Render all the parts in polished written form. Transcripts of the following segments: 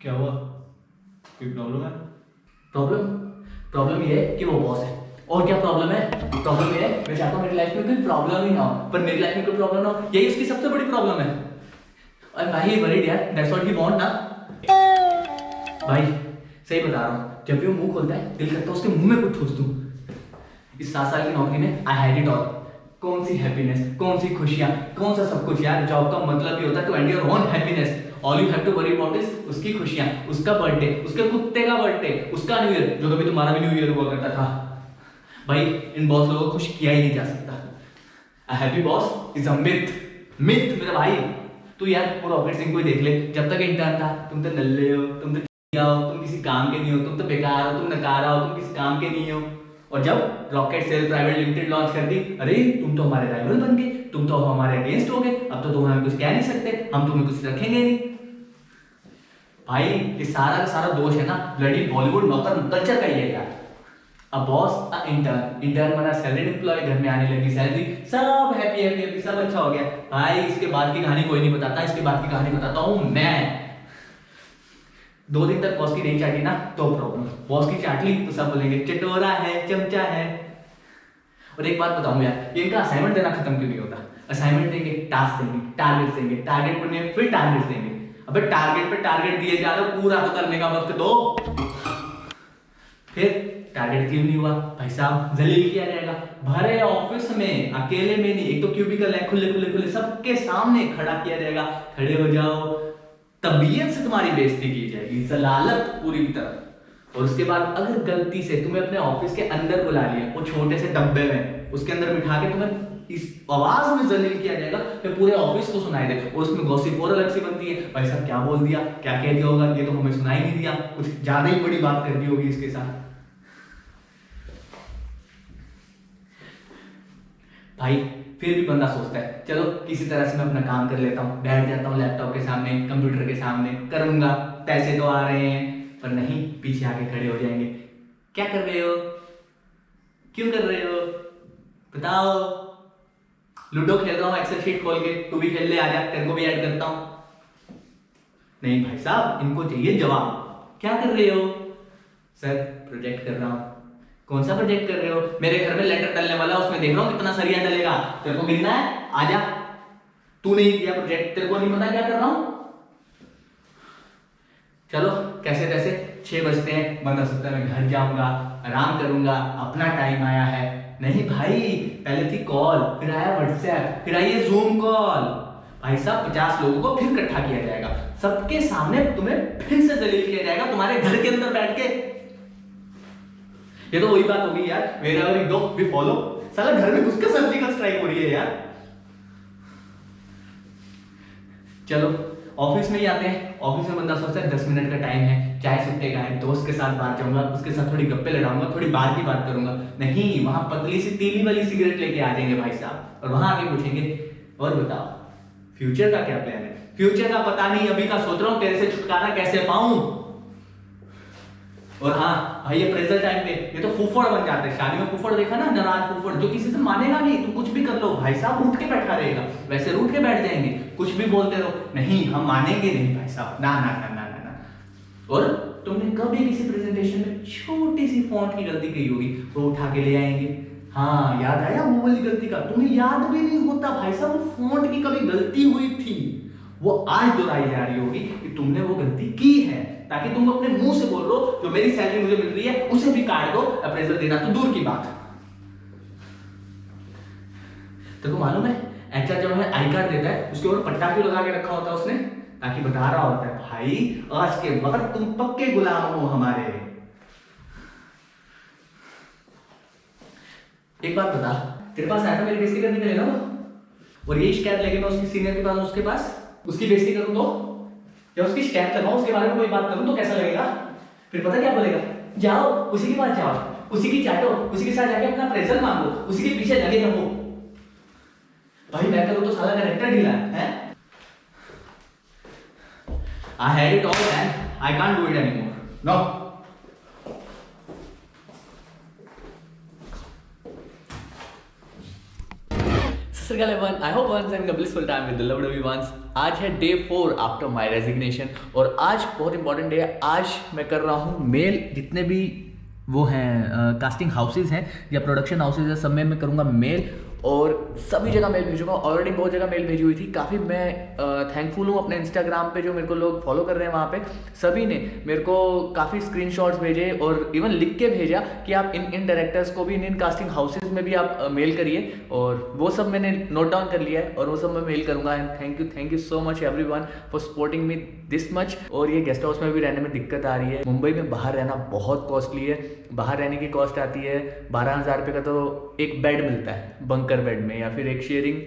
क्या हुआ? कोई प्रॉब्लम है? प्रॉब्लम प्रॉब्लम ये है कि वो बॉस है। और क्या प्रॉब्लम है? प्रॉब्लम ये है मैं चाहता हूँ मेरी लाइफ में कोई प्रॉब्लम ही ना हो, पर मेरी लाइफ में कोई प्रॉब्लम ना हो, यही उसकी सबसे बड़ी प्रॉब्लम है। और भाई वरीड यार, दैट्स व्हाट ही वांट ना। भाई सही बता रहा हूँ, जब भी वो मुंह खोलता है दिल करता है उसके मुंह में कुछ ठूस दूं। इस 7 साल की नौकरी में आई हैड इट ऑल। कौन सी हैप्पीनेस, कौन सी खुशियां, कौन सा सब कुछ यार। जॉब का मतलब ही होता है to end your own happiness. All you have to worry about is उसकी खुशियां, उसका बर्थडे, उसके कुत्ते का बर्थडे, उसका न्यू ईयर, जो कभी तुम्हारा भी न्यू ईयर हुआ करता था। भाई इन बॉस लोगों को खुश किया ही नहीं जा सकता। A happy boss is a myth. Myth मेरा भाई। तू यार पूरा ऑफिस सिंह को ही देख ले, जब तक इंटर्न था तुम तो नल्ले हो, तुम तो हो, तुम किसी काम के नहीं हो, तुम तो बेकार हो, तुम नकारा हो, तुम किसी काम के नहीं हो। और जब rocket sale private limited launch कर दी, अरे तुम तो हमारे राइवल बन गए, तुम तो हमारे अगेंस्ट हो गए, अब तो तुम हमें कुछ कह नहीं सकते, हम तुम्हें कुछ रखेंगे नहीं। भाई ये सारा का सारा दोष है ना ब्लडी बॉलीवुड नौकर कल्चर का ही है यार। A boss a intern, intern बना सैलरीड एम्प्लॉय, घर में आने लगी सैलरी, सब हैप्पी हैप्पी हैप्पी, सब अच्छा हो गया। भाई इसके बाद की कहानी कोई नहीं बताता, इसके बाद की कहानी बताता हूँ मैं। 2 दिन तक बॉस की नहीं चाटी ना तो प्रॉब्लम, बॉस की चाट ली तो सब बोलेंगे चटोरा है, चमचा है। और एक बात बताऊं यार, ये इनका असाइनमेंट देना खत्म क्यों नहीं होता? असाइनमेंट देंगे, टास्क देंगे, टारगेट देंगे, टारगेट करने फिर टारगेट देंगे। अबे टारगेट पे टारगेट दिए जा रहे हो, पूरा तो करने का वक्त दो। फिर टारगेट क्यों नहीं हुआ भाई साहब, जलील किया जाएगा भरे ऑफिस में, अकेले में नहीं, एक तो क्यूबिकल है, खुले खुले खुले, सबके सामने खड़ा किया जाएगा, खड़े हो जाओ, तबीयत से तुम्हारी बेइज्जती की जाएगी, जलालत पूरी तरह। और उसके बाद अगर गलती से तुम्हें अपने ऑफिस के अंदर बुला लिया, वो छोटे से डब्बे में, उसके अंदर बिठा के तुम्हें इस आवाज में जलील किया जाएगा कि पूरे ऑफिस को सुनाई दे। और उसमें गॉसिप और अलग सी बनती है, भाई साहब क्या बोल दिया, क्या कह दिया होगा, ये तो हमें सुनाई नहीं दिया, कुछ ज्यादा ही बड़ी बात कर दी होगी इसके साथ। भाई फिर भी बंदा सोचता है चलो किसी तरह से मैं अपना काम कर लेता हूँ, बैठ जाता हूँ लैपटॉप के सामने, कंप्यूटर के सामने, करूंगा, पैसे तो आ रहे हैं। पर नहीं, पीछे आके खड़े हो जाएंगे, क्या कर रहे हो, क्यों कर रहे हो, बताओ। लूडो खेल रहा हूँ एक्सेल शीट खोल के, तू भी खेल ले, आजा तेरे को भी ऐड करता हूँ। नहीं भाई साहब, इनको चाहिए जवाब, क्या कर रहे हो? सर प्रोजेक्ट कर रहा हूँ। कौन सा प्रोजेक्ट कर रहे हो? मेरे घर में लेटर डलने वाला, उसमें देख रहा हूँ कितना सरिया डलेगा, तेरे को गिनना है, आजा। तू नहीं दिया प्रोजेक्ट, तेरे को नहीं पता क्या कर रहा हूं? चलो कैसे तैसे 6 बजते हैं, बंदा सोचता है मैं घर जाऊंगा, आराम करूंगा, अपना टाइम आया है। नहीं भाई, पहले थी कॉल, फिर आया व्हाट्सएप, फिर आई है जूम कॉल। भाई साहब 50 लोगों को फिर इकट्ठा किया जाएगा, सबके सामने तुम्हें फिर से जलील किया जाएगा, तुम्हारे घर के अंदर बैठ के। ये तो वही बात होगी यार, wherever you go we follow। साला घर में घुस के सर्जिकल स्ट्राइक हो रही है यार। चलो ऑफिस में ही आते हैं। ऑफिस में बंदा सोचता है 10 मिनट का टाइम है, चाय सुट्टे का है, दोस्त के साथ बाहर जाऊंगा, उसके साथ थोड़ी गप्पे लड़ाऊंगा, थोड़ी बाहर की बात करूंगा। नहीं, वहां पतली सी तीली वाली सिगरेट लेके आ जाएंगे भाई साहब, और वहां आके पूछेंगे और बताओ फ्यूचर का क्या प्लान है? फ्यूचर का पता नहीं, अभी का सोच रहा हूं, तेरे से छुटकारा कैसे पाऊं। और हाँ भाई, ये प्रेशर टाइम पे ये तो फूफड़ बन जाते हैं। शादी में फूफड़ देखा ना, नाराज फूफड़, जो किसी से मानेगा नहीं, तुम कुछ भी कर लो भाई साहब उठ के बैठा रहेगा, वैसे रूठ के बैठ जाएंगे, कुछ भी बोलते रहो, नहीं हम मानेंगे नहीं भाई साहब, ना ना ना ना ना ना। और तुमने कभी किसी प्रेजेंटेशन में छोटी सी फॉन्ट की गलती की होगी, वो उठा के ले आएंगे, हाँ याद आया वो वाली गलती का, तुम्हें याद भी नहीं होता भाई साहब वो फॉन्ट की कभी गलती हुई थी, वो आज दोहराई जा रही होगी कि तुमने वो गलती की है, ताकि तुम अपने मुंह से बोल रहे हो जो मेरी सैलरी मुझे मिल रही है उसे भी काट दो, अप्रेजल देना तो दूर की बात। तो मालूम है एचआर जब हमें आई कार्ड देता है उसके ऊपर पट्टा क्यों लगा के रखा होता है उसने? ताकि बता रहा होता है भाई आज के वक्त तुम पक्के गुलाम हो हमारे। एक बात बता, तेरे पास आया था मेरी बेइज्जती करने के लिए ना वो, और ये शिकायत लेके मैं उसकी सीनियर के पास, उसके पास उसकी बेइज्जती करूं तो, या उसकी शिकायत लगाऊं, उसके बारे में कोई बात करूं तो कैसा लगेगा? फिर पता क्या बोलेगा, जाओ उसी के पास जाओ, उसी की चाटो, उसी के साथ जाके अपना अप्रेजल मांगो, उसी के पीछे लगे रहो। भाई मैं करूं तो साला कैरेक्टर ढीला है। I had it all man, I can't do it anymore. No. Sir श्रीकाल everyone, I hope once and blissful time with the loved ones. आज है डे 4 आफ्टर माय रेजिग्नेशन और आज बहुत इंपॉर्टेंट डे है। आज मैं कर रहा हूँ मेल, जितने भी वो हैं कास्टिंग हाउसेज हैं या प्रोडक्शन हाउसेज हैं, सब में मैं करूँगा मेल और सभी जगह मेल भेजूंगा। ऑलरेडी बहुत जगह मेल भेजी हुई थी। काफ़ी मैं थैंकफुल हूँ अपने इंस्टाग्राम पे जो मेरे को लोग फॉलो कर रहे हैं, वहाँ पे सभी ने मेरे को काफ़ी स्क्रीनशॉट्स भेजे और इवन लिख के भेजा कि आप इन डायरेक्टर्स को भी इन कास्टिंग हाउसेज में भी आप मेल करिए, और वो सब मैंने नोट डाउन कर लिया है और वो सब मैं मेल करूँगा। And thank you so much everyone for supporting me this much. और ये गेस्ट हाउस में भी रहने में दिक्कत आ रही है। मुंबई में बाहर रहना बहुत कॉस्टली है। बाहर रहने की कॉस्ट आती है 12,000 रुपये का, तो एक बेड मिलता है बंकर बेड में, या फिर एक शेयरिंग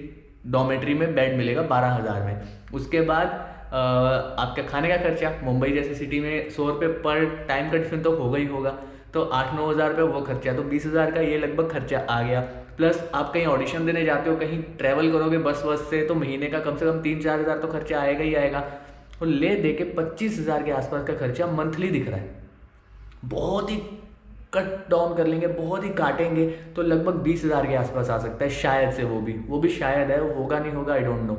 डॉर्मेट्री में बेड मिलेगा 12,000 में। उसके बाद आपका खाने का खर्चा, मुंबई जैसे सिटी में 100 रुपये पर टाइम का टिफिन तो होगा ही होगा, तो 8-9 हज़ार रुपये वो खर्चा, तो 20,000 का ये लगभग खर्चा आ गया। प्लस आप कहीं ऑडिशन देने जाते हो, कहीं ट्रैवल करोगे बस से, तो महीने का कम से कम 3-4 हज़ार तो खर्चा आएगा ही आएगा। और ले दे के 25,000 के आसपास का खर्चा मंथली दिख रहा है। बहुत ही कट डाउन कर लेंगे, बहुत ही काटेंगे तो लगभग 20,000 के आसपास आ सकता है शायद से। वो भी शायद है, वो होगा नहीं होगा, आई डोंट नो।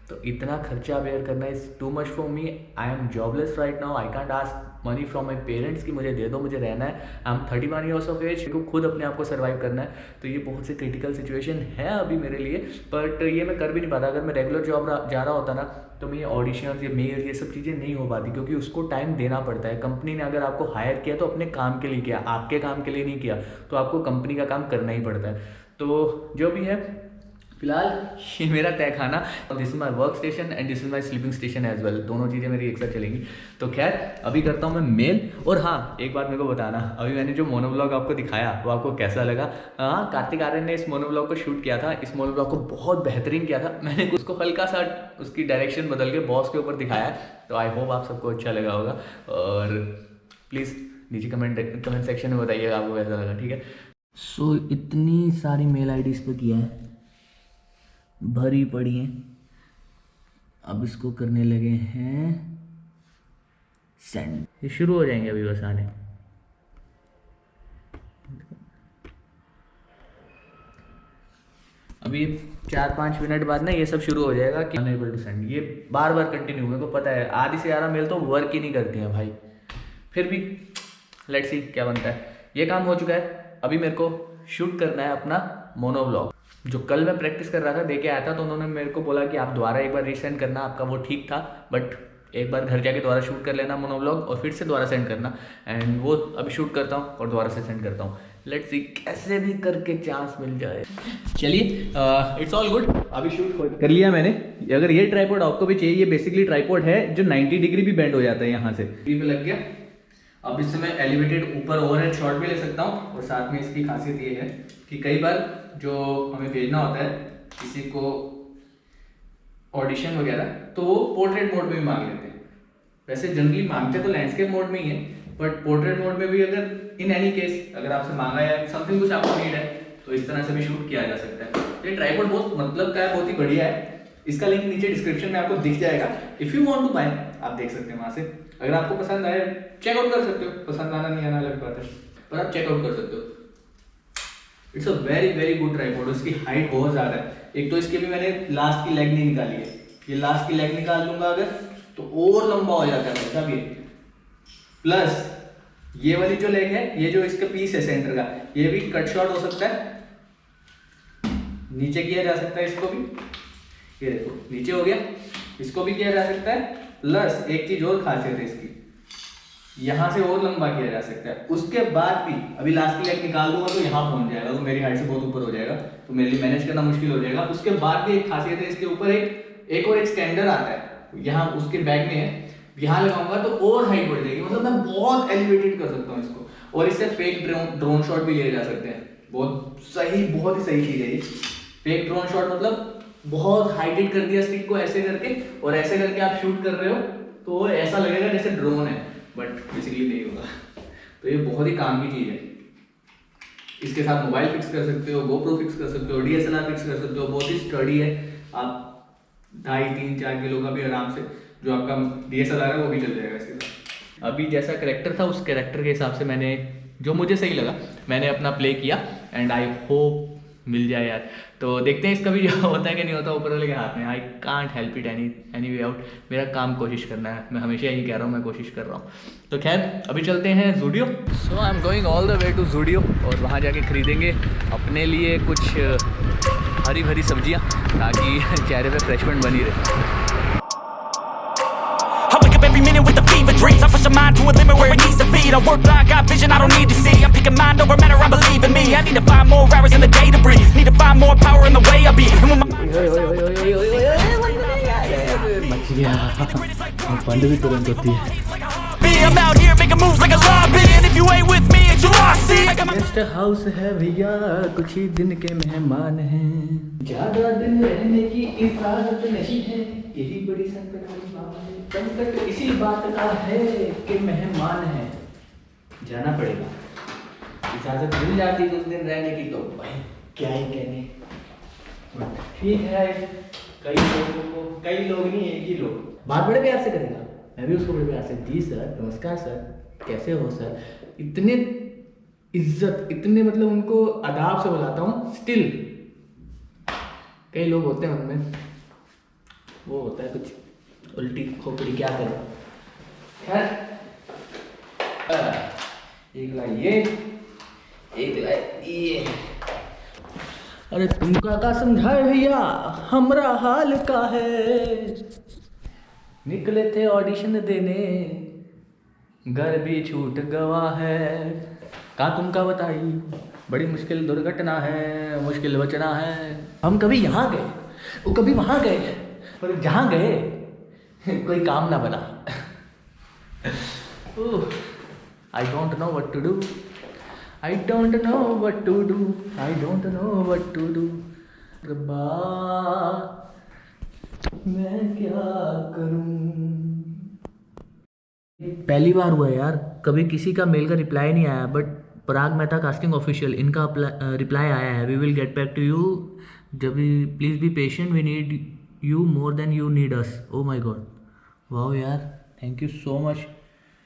तो इतना खर्चा बेयर करना is too much for me. I am jobless right now. I can't ask money from my parents कि मुझे दे दो, मुझे रहना है। I am 31 years of age, मेरे को खुद अपने आप को सर्वाइव करना है। तो ये बहुत सी क्रिटिकल सिचुएशन है अभी मेरे लिए, बट ये मैं कर भी नहीं पाता। अगर मैं रेगुलर जॉब जा रहा होता ना, तो मैं ये ऑडिशन, ये मेल, ये सब चीज़ें नहीं हो पाती, क्योंकि उसको टाइम देना पड़ता है। कंपनी ने अगर आपको हायर किया तो अपने काम के लिए किया, आपके काम के लिए नहीं किया, तो आपको कंपनी का काम करना ही पड़ता है। तो जो भी है, फिलहाल ये मेरा तय खाना, this is my work station and this is my sleeping station as well. दोनों चीज़ें मेरी एक साथ चलेंगी। तो खैर अभी करता हूँ मैं मेल। और हाँ, एक बात मेरे को बताना, अभी मैंने जो मोनोब्लॉग आपको दिखाया वो आपको कैसा लगा? हाँ, कार्तिक आर्यन ने इस मोनोब्लॉग को शूट किया था। इस मोनोब्लॉग को बहुत बेहतरीन किया था। मैंने उसको हल्का सा उसकी डायरेक्शन बदल के बॉस के ऊपर दिखाया, तो आई होप आप सबको अच्छा लगा होगा। और प्लीज़ नीचे कमेंट सेक्शन में बताइएगा आपको कैसा लगा, ठीक है? सो इतनी सारी मेल आईडीज़ पे किया है, भरी पड़ी हैं। अब इसको करने लगे हैं सेंड। ये शुरू हो जाएंगे अभी बस आने। अभी 4-5 मिनट बाद ना ये सब शुरू हो जाएगा कि अनएबल टू सेंड। ये बार बार कंटिन्यू, मेरे को पता है आधी से ज़्यादा मेल तो वर्क ही नहीं करती हैं भाई। फिर भी लेट्स सी क्या बनता है। ये काम हो चुका है। अभी मेरे को शूट करना है अपना मोनोव्लॉग, जो कल मैं प्रैक्टिस कर रहा था, दे के आया था। तो उन्होंने मेरे को बोला कि आप दोबारा एक बार रीसेंड करना, आपका वो ठीक था, बट एक बार घर जाके दोबारा शूट कर लेना मोनोव्लॉग और फिर से दोबारा सेंड करना। एंड वो अभी शूट करता हूँ और दोबारा से सेंड करता हूँ। लेट्स सी कैसे भी करके चांस मिल जाए। चलिए, इट्स ऑल गुड। अभी शूट कर लिया मैंने। अगर ये ट्राइपॉड आपको भी चाहिए, ये बेसिकली ट्राइपॉड है जो 90 डिग्री भी बेंड हो जाता है यहाँ से। पे लग गया। अब इससे मैं एलिवेटेड ऊपर ओवरहेड शॉट भी ले सकता हूँ। और साथ में इसकी खासियत ये है कि कई बार जो हमें भेजना होता है किसी को ऑडिशन वगैरह, तो वो पोर्ट्रेट मोड में भी मांग लेते हैं। वैसे जनरली मांगते तो लैंडस्केप मोड में ही है, बट पोर्ट्रेट मोड में भी अगर इन एनी केस अगर आपसे मांगा है समथिंग, कुछ आपको नीड है, तो इस तरह से भी शूट किया जा सकता है। ये ट्राइपॉड बहुत मतलब का है, बहुत ही बढ़िया है। इसका लिंक नीचे डिस्क्रिप्शन में आपको दिख जाएगा। If you want to buy, आप देख सकते हैं वहाँ से। अगर आपको पसंद आए चेकआउट कर सकते हो, पसंद आना नहीं आना अलग बात है, पर आप चेकआउट कर सकते हो। It's a very good tripod. इसकी हाइट बहुत ज़्यादा है। एक तो इसके भी मैंने लास्ट की लेग नहीं निकाली है। ये लास्ट की लेग निकाल लूंगा अगर, तो और लंबा हो जाता है भाई। ये प्लस ये वाली जो लेग है, ये जो इसका पीस है सेंटर का, ये भी कट शॉट हो सकता है, नीचे किया जा सकता है इसको भी। ये देखो नीचे हो गया, इसको भी किया जा सकता है। प्लस एक चीज और खासियत है इसकी, यहाँ से और लंबा किया जा सकता है। उसके बाद भी अभी लास्ट की लेग निकाल दूंगा तो यहाँ पहुंच जाएगा, तो मेरी हाइट से बहुत ऊपर हो जाएगा, तो मेरे लिए मैनेज करना मुश्किल हो जाएगा। उसके बाद भी एक खासियत है, इसके ऊपर एक और एक्सटेंडर आता है, यहाँ उसके बैग में है। यहाँ लगाऊंगा तो और हाइट बढ़ जाएगी, मतलब मैं बहुत एलिवेटेड कर सकता हूँ इसको। और इससे फेक ड्रोन शॉट भी लिए जा सकते हैं। बहुत ही सही चीज़ है ये। फेक ड्रोन शॉट मतलब बहुत हाइटेड कर दिया स्टिक को ऐसे करके, और ऐसे करके आप शूट कर रहे हो तो ऐसा लगेगा जैसे ड्रोन है, बट बेसिकली नहीं होगा। तो ये बहुत ही काम की चीज़ है। इसके साथ मोबाइल फिक्स कर सकते हो, गोप्रो फिक्स कर सकते हो, DSLR फिक्स कर सकते हो। बहुत ही स्टडी है। आप 2.5-3-4 किलो का भी आराम से, जो आपका DSLR है वो भी चल जाएगा इसके साथ। अभी जैसा कैरेक्टर था, उस कैरेक्टर के हिसाब से मैंने, जो मुझे सही लगा, मैंने अपना प्ले किया। एंड आई होप मिल जाए यार। तो देखते हैं इसका भी होता है कि नहीं होता, ऊपर वाले के हाथ में। I can't help it any way out. मेरा काम कोशिश करना है, मैं हमेशा यही कह रहा हूँ, मैं कोशिश कर रहा हूँ। तो खैर अभी चलते हैं Zudio. So I am going all the way to Zudio और वहाँ जाके ख़रीदेंगे अपने लिए कुछ हरी भरी सब्जियाँ, ताकि चेहरे पे फ्रेशमेंट बनी रहे। I wake up every minute with a fever dreams. I push my mind to a limit where it needs to be. I work like I got vision I don't need to see. I'm picking mind over matter, I believe in me. I need to find more hours in the day to breathe. Need to find more power in the way I be. And when my mind much गया, बंद भी तुरंत होती है। I'm out here making moves like a lobby. And if you ain't with me, it's your loss. See, I got my guest house है भैया, कुछ ही दिन के मेहमान हैं, ज्यादा दिन रहने की इजाजत नहीं है, यही बड़ी संकट वाली बात है। संकट इसी बात का है कि मेहमान है, जाना पड़ेगा। इजाजत मिल जाती कुछ दिन रहने की तो भाई क्या ही कहने। ठीक है, कई लोग नहीं, एक ही लोग बात बड़े प्यार से करेगा, मैं भी उसको बड़े प्यार से, जी सर, नमस्कार सर, कैसे हो सर, इतने इज्जत, इतने मतलब उनको अदाब से बुलाता हूँ। स्टिल कई लोग होते हैं उनमें वो होता है कुछ उल्टी खोपड़ी, क्या करें। खैर एक लाई ये, एक लाई ये। अरे तुमका का समझाए भैया, हमरा हाल का है। निकले थे ऑडिशन देने, घर भी छूट गवा है। कहाँ तुमका बताई, बड़ी मुश्किल दुर्घटना है, मुश्किल बचना है। हम कभी यहाँ गए, वो कभी वहाँ गए, पर जहाँ गए कोई काम ना बना। I don't know what to do, I don't know what to do, I don't know what to do. रब्बा मैं क्या करूं। पहली बार हुआ है यार, कभी किसी का मेल का रिप्लाई नहीं आया, but Parag Mehta casting official इनका रिप्लाई आया है। We will get back to you, जब please be patient, we need you more than you need us. Oh my god, wow यार, थैंक यू सो मच।